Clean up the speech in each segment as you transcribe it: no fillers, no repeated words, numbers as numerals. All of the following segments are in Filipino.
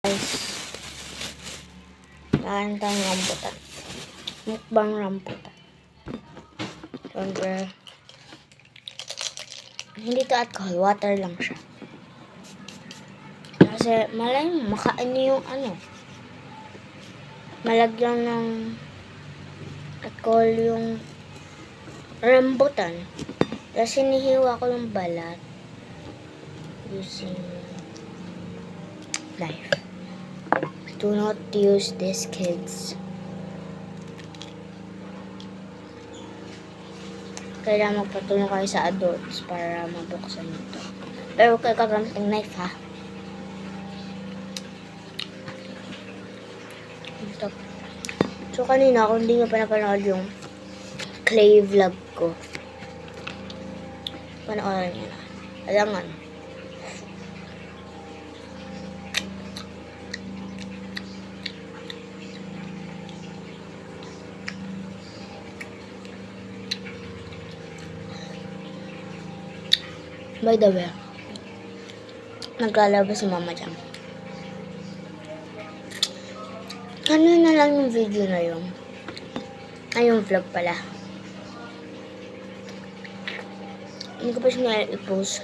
guys. Kain tayong rambutan. Mukbang rambutan. Siyempre, hindi to alcohol. Water lang siya. Kasi malay mo, makain niyo yung malagyan ng alcohol yung rambutan. Tapos hinihiwa ko yung balat using knife. Do not use this, kids. Kailangan magpatulong kayo sa adults para mabuksan ito. Pero huwag kayo kagamit ng knife, ha? Ito. So, kanina, kung hindi nyo pa napanood yung clay vlog ko, panoorin nyo na. Alangan. By the way, naglalabas si mama dyan. Ano na lang yung video na yun? Ay, yung vlog pala. Hindi ko pa siya i-post.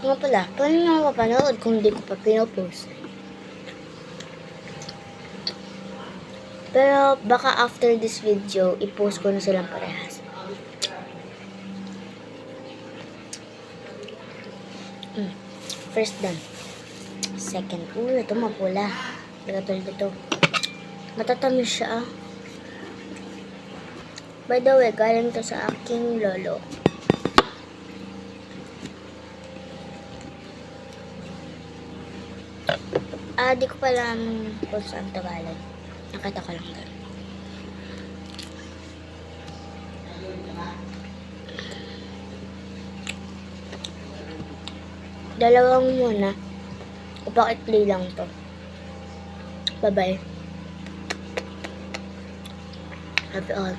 Nga pala, paano nga mapapanood kung hindi ko pa pinopost? Pero baka after this video, i-post ko na silang parehas. First done. Second. Ito mapula. Katulad ito. Matatamis siya, ah. By the way, galing to sa aking lolo. Di ko pala kung saan Tagalog. Nakita ko lang doon. Dalawang muna. Ipakitli lang to. Bye-bye. Love you all.